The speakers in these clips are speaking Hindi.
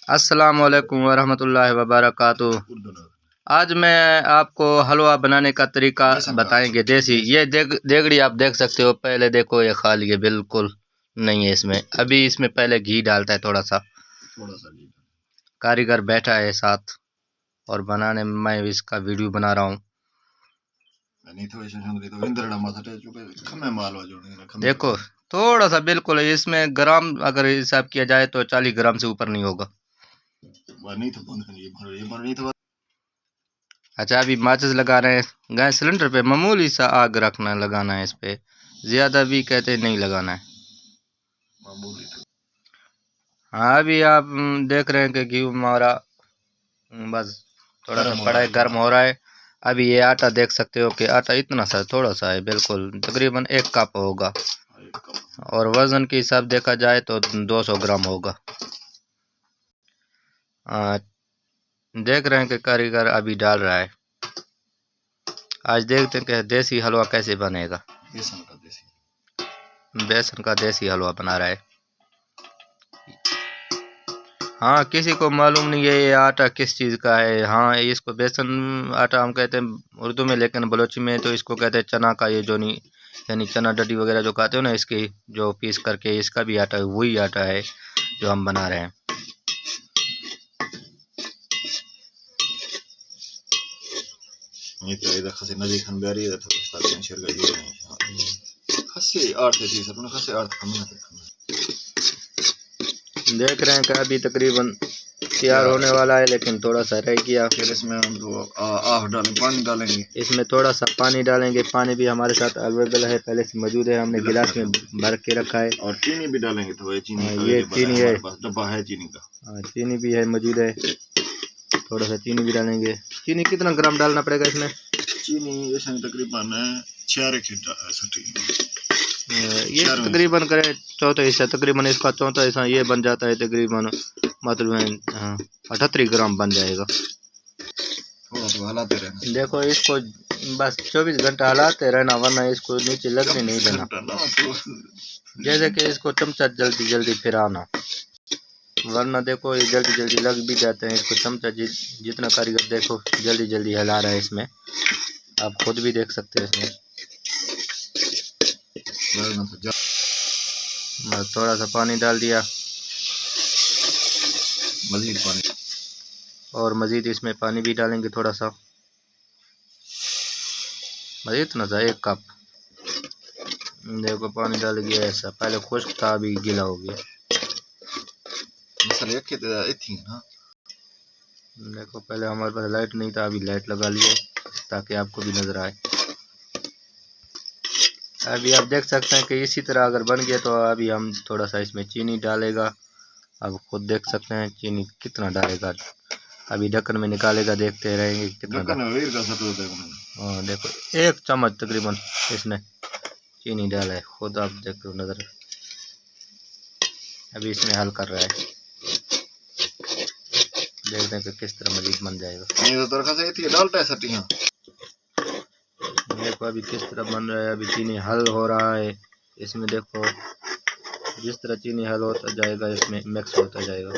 अस्सलामुअलैकुम वरहमतुल्लाहि वबरकातुह। आज मैं आपको हलवा बनाने का तरीका बताएंगे देसी। ये देगड़ी आप देख सकते हो। पहले देखो ये खाली है, बिल्कुल नहीं है इसमें। अभी इसमें पहले घी डालता है थोड़ा सा घी। कारीगर बैठा है साथ और बनाने में मैं इसका वीडियो बना रहा हूँ। देखो थोड़ा सा बिल्कुल है इसमें। ग्राम अगर हिसाब किया जाए तो 40 ग्राम से ऊपर नहीं होगा। अच्छा, अभी माचिस लगा रहे हैं। गैस सिलेंडर पे मामूली सा आग रखना लगाना है इस पे, ज़्यादा भी कहते नहीं लगाना है। हाँ, अभी आप देख रहे हैं कि घी हमारा बस थोड़ा सा पड़ा है, गर्म हो रहा है। अभी ये आटा देख सकते हो कि आटा इतना सा थोड़ा सा है, बिल्कुल तकरीबन 1 कप होगा। और वज़न के हिसाब देखा जाए तो 200 ग्राम होगा। देख रहे हैं कि कारीगर अभी डाल रहा है। आज देखते हैं कि देसी हलवा कैसे बनेगा। बेसन का देसी हलवा बना रहा है। हाँ, किसी को मालूम नहीं है ये आटा किस चीज़ का है। हाँ, इसको बेसन आटा हम कहते हैं उर्दू में, लेकिन बलोची में तो इसको कहते हैं चना का। ये जो नहीं यानी चना डड्डी वगैरह जो खाते हो ना, इसकी जो पीस करके इसका भी आटा वही आटा है जो हम बना रहे हैं। देख रहे हैं कि अभी तकरीबन तैयार होने वाला है, लेकिन थोड़ा सा रह गया। फिर इसमें हम पानी डालेंगे। इसमें थोड़ा सा पानी डालेंगे। पानी भी हमारे साथ अवेलेबल है, पहले से मौजूद है। हमने गिलास में भर के रखा है। और चीनी भी डालेंगे। तो ये चीनी है, डब्बा है चीनी का। हाँ, चीनी भी है, मौजूद है। थोड़ा सा चीनी भी डालेंगे। चीनी कितना ग्राम डालना पड़ेगा इसमें? चीनी तकरीबन 6 ये तकरीबन करें चौथा हिस्सा, तकरीबन इसका चौथा हिस्सा ये बन जाता है। तकरीबन मतलब 38 ग्राम बन जाएगा। थोड़ा तो हलाते रहना। देखो इसको बस 24 घंटा हलाते रहना, वरना इसको नीचे लगने नहीं देना। जैसे कि इसको चमचा जल्दी जल्दी फिराना, वरना देखो ये जल्दी जल्दी लग भी जाते हैं। इसको चमचा जितना कारीगर देखो जल्दी जल्दी हिला रहा है इसमें, आप खुद भी देख सकते हैं। इसमें थोड़ा सा पानी डाल दिया, मज़ीद पानी, और मज़ीद इसमें पानी भी डालेंगे थोड़ा सा, मज़ीद इतना सा 1 कप। देखो पानी डाल गया ऐसा, पहले खुश्क था अभी गीला हो गया। देखो पहले हमारे पास लाइट नहीं था, अभी लाइट लगा लिया ताकि आपको भी नज़र आए। अभी आप देख सकते हैं कि इसी तरह अगर बन गया तो अभी हम थोड़ा सा इसमें चीनी डालेगा। आप खुद देख सकते हैं चीनी कितना डालेगा। अभी ढक्कन में निकालेगा, देखते रहेंगे कितना। हाँ देखो 1 चम्मच तकरीबन इसने चीनी डाला है, खुद आप देखो नज़र। अभी इसमें हल कर रहा है, देखते हैं कि किस तरह मजीद बन जाएगा। देखो अभी किस तरह बन रहा है। अभी चीनी हल हो रहा है इसमें। देखो जिस तरह चीनी हल होता जाएगा इसमें मिक्स होता जाएगा।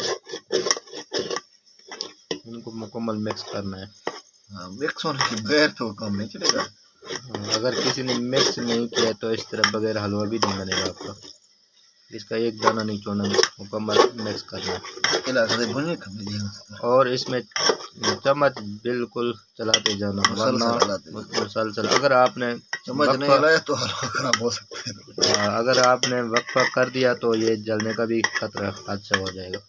इनको मुकम्मल मिक्स करना है। हाँ, मिक्स होने के बगैर तो काम नहीं चलेगा। अगर किसी ने मिक्स नहीं किया तो इस तरह बगैर हलवा भी नहीं बनेगा आपका। इसका एक दाना नहीं छोड़ना, मुकम्मल मिक्स करना है। और इसमें चम्मच बिल्कुल चलाते जाना, वरना मुसलसल अगर आपने चम्मच नहीं हिलाया तो हलवा खराब हो सकता है। अगर आपने वक्फा कर दिया तो ये जलने का भी खतरा हादसा हो जाएगा।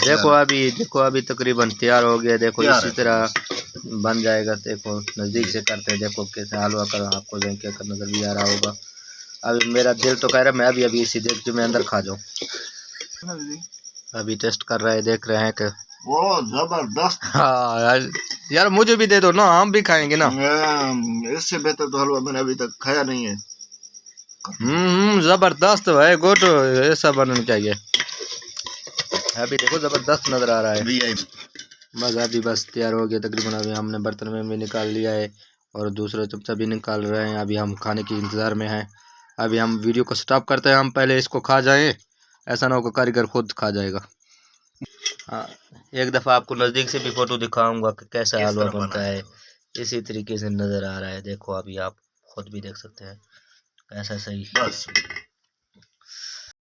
देखो अभी तकरीबन तैयार हो गया। देखो इसी तरह बन जाएगा। देखो नज़दीक से करते हैं, देखो कैसे हलवा कर, आपको क्या कर नज़र भी आ रहा होगा। अभी मेरा दिल तो कह रहा है मैं अभी इसी देख मैं अंदर खा जाऊँ। अभी टेस्ट कर रहे हैं, देख रहे हैं कि वो जबरदस्त। हाँ यार मुझे भी दे दो ना, हम भी खाएंगे ना। इससे बेहतर तो हलवा मैंने अभी तक खाया नहीं है। जबरदस्त है, गुड, ऐसा बनना चाहिए। अभी देखो जबरदस्त नजर आ रहा है। बस तैयार हो गया तकरीबन। अभी हमने बर्तन में भी निकाल लिया है और दूसरा चमचा भी निकाल रहे हैं। अभी हम खाने के इंतज़ार में हैं। अभी हम वीडियो को स्टॉप करते हैं, हम पहले इसको खा जाएं, ऐसा ना हो कि कारीगर खुद खा जाएगा। हाँ, एक दफ़ा आपको नज़दीक से भी फ़ोटो दिखाऊंगा कि कैसा हलवा बनता है। इसी तरीके से नज़र आ रहा है, देखो अभी आप खुद भी देख सकते हैं कैसा सही। बस